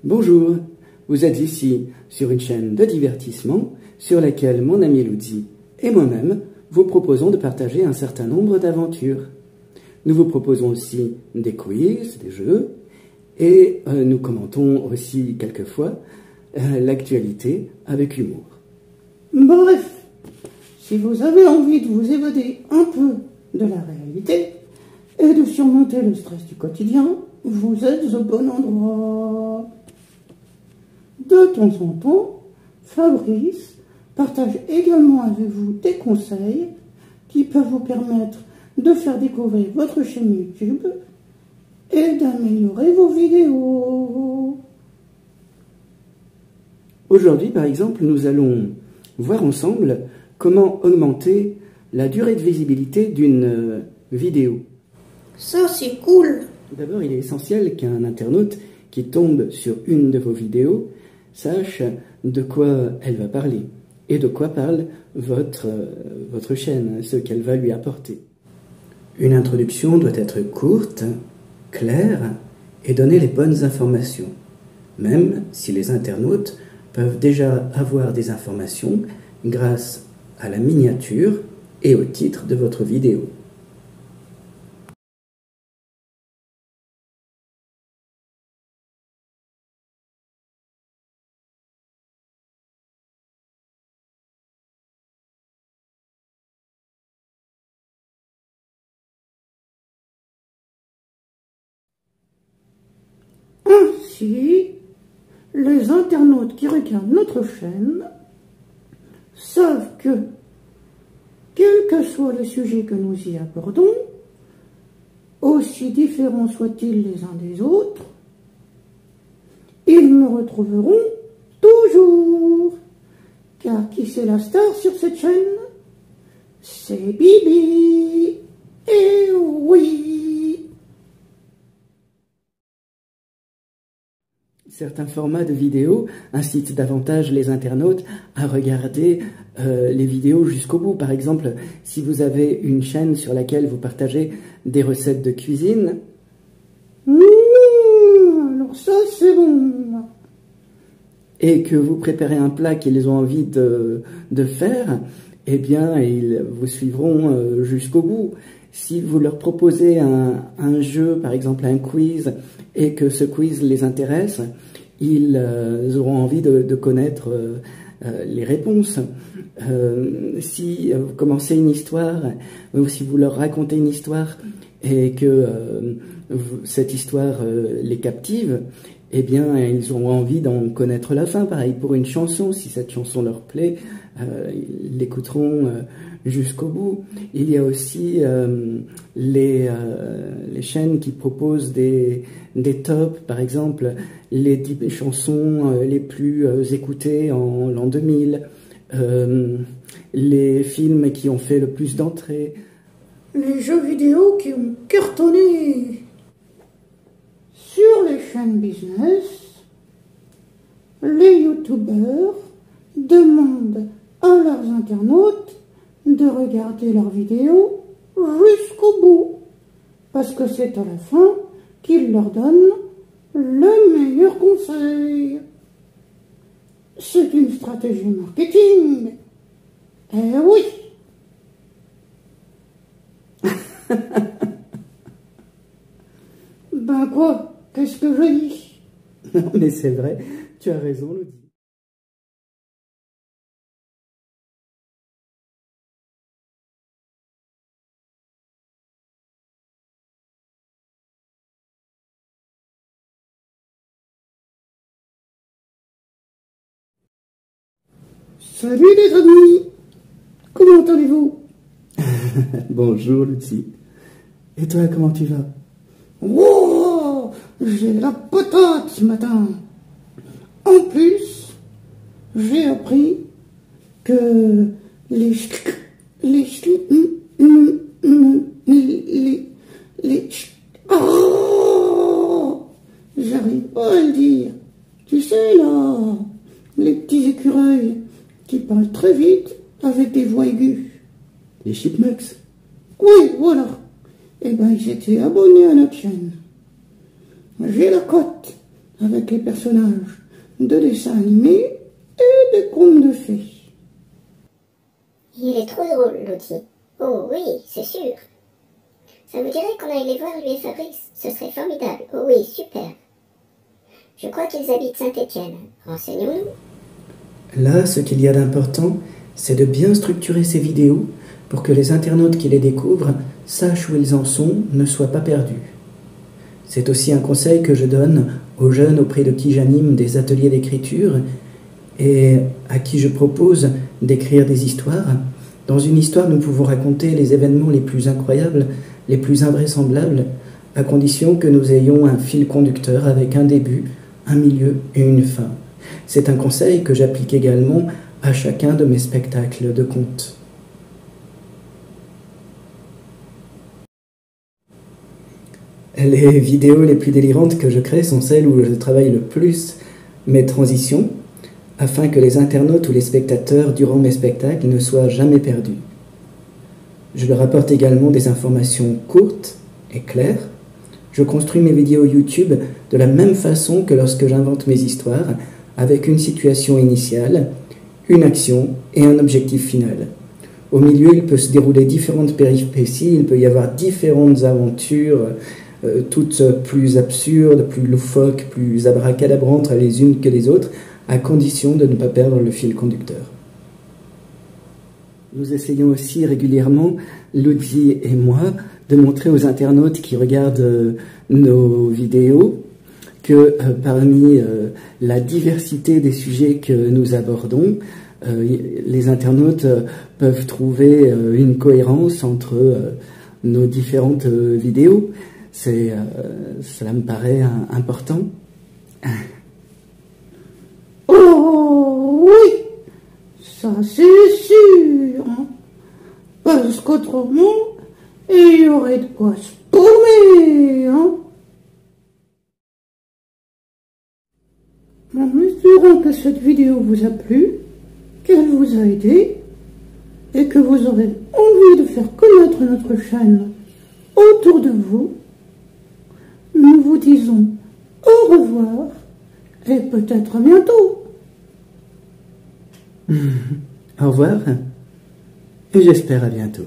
Bonjour, vous êtes ici sur une chaîne de divertissement sur laquelle mon ami Luzi et moi-même vous proposons de partager un certain nombre d'aventures. Nous vous proposons aussi des quiz, des jeux, et nous commentons aussi quelquefois l'actualité avec humour. Bref, si vous avez envie de vous évader un peu de la réalité et de surmonter le stress du quotidien, vous êtes au bon endroit. De temps en temps, Fabrice partage également avec vous des conseils qui peuvent vous permettre de faire découvrir votre chaîne YouTube et d'améliorer vos vidéos. Aujourd'hui, par exemple, nous allons voir ensemble comment augmenter la durée de visibilité d'une vidéo. Ça, c'est cool! D'abord, il est essentiel qu'un internaute qui tombe sur une de vos vidéos sache de quoi elle va parler et de quoi parle votre chaîne, ce qu'elle va lui apporter. Une introduction doit être courte, claire et donner les bonnes informations, même si les internautes peuvent déjà avoir des informations grâce à la miniature et au titre de votre vidéo. Ainsi, les internautes qui regardent notre chaîne savent que, quel que soit le sujet que nous y abordons, aussi différents soient-ils les uns des autres, ils me retrouveront toujours. Car qui c'est la star sur cette chaîne? C'est Bibi. Et oui! Certains formats de vidéos incitent davantage les internautes à regarder les vidéos jusqu'au bout. Par exemple, si vous avez une chaîne sur laquelle vous partagez des recettes de cuisine. Alors ça, c'est bon. Et que vous préparez un plat qu'ils ont envie de faire, eh bien, ils vous suivront jusqu'au bout. Si vous leur proposez un jeu, par exemple un quiz, et que ce quiz les intéresse, ils auront envie de connaître les réponses. Si vous commencez une histoire, ou si vous leur racontez une histoire, et que cette histoire les captive, eh bien, ils auront envie d'en connaître la fin. Pareil pour une chanson, si cette chanson leur plaît, ils l'écouteront jusqu'au bout. Il y a aussi les chaînes qui proposent des tops, par exemple, les 10 chansons les plus écoutées en l'an 2000, les films qui ont fait le plus d'entrées. Les jeux vidéo qui ont cartonné. Sur les chaînes business, les youtubeurs demandent à leurs internautes de regarder leurs vidéos jusqu'au bout, parce que c'est à la fin qu'ils leur donnent le meilleur conseil. C'est une stratégie marketing. Eh oui! Ben quoi? Qu'est-ce que je dis? Non, mais c'est vrai, tu as raison, Luzi. Salut les amis! Comment allez-vous? Bonjour, Luzi. Et toi, comment tu vas? Wow! J'ai la patate ce matin. En plus, j'ai appris que oh, j'arrive pas à le dire. Tu sais là, les petits écureuils qui parlent très vite avec des voix aiguës. Les chipmunks? Oui, voilà. Eh ben, ils étaient abonnés à notre chaîne. J'ai la cote avec les personnages de dessins animés et des contes de fées. Il est trop drôle, Lottie. Oh oui, c'est sûr. Ça vous dirait qu'on aille les voir, lui et Fabrice? Ce serait formidable. Oh oui, super. Je crois qu'ils habitent Saint-Étienne. Renseignons-nous. Là, ce qu'il y a d'important, c'est de bien structurer ces vidéos pour que les internautes qui les découvrent sachent où ils en sont, ne soient pas perdus. C'est aussi un conseil que je donne aux jeunes auprès de qui j'anime des ateliers d'écriture et à qui je propose d'écrire des histoires. Dans une histoire, nous pouvons raconter les événements les plus incroyables, les plus invraisemblables, à condition que nous ayons un fil conducteur avec un début, un milieu et une fin. C'est un conseil que j'applique également à chacun de mes spectacles de contes. Les vidéos les plus délirantes que je crée sont celles où je travaille le plus mes transitions, afin que les internautes ou les spectateurs durant mes spectacles ne soient jamais perdus. Je leur apporte également des informations courtes et claires. Je construis mes vidéos YouTube de la même façon que lorsque j'invente mes histoires, avec une situation initiale, une action et un objectif final. Au milieu, il peut se dérouler différentes péripéties, il peut y avoir différentes aventures, toutes plus absurdes, plus loufoques, plus abracadabrantes les unes que les autres, à condition de ne pas perdre le fil conducteur. Nous essayons aussi régulièrement, Lottie et moi, de montrer aux internautes qui regardent nos vidéos que parmi la diversité des sujets que nous abordons, les internautes peuvent trouver une cohérence entre nos différentes vidéos. Cela me paraît important. Oh oui, ça c'est sûr, hein. Parce qu'autrement, il y aurait de quoi se paumer, hein. En espérant que cette vidéo vous a plu, qu'elle vous a aidé, et que vous aurez envie de faire connaître notre chaîne autour de vous, nous vous disons au revoir et peut-être à bientôt. Au revoir et j'espère à bientôt.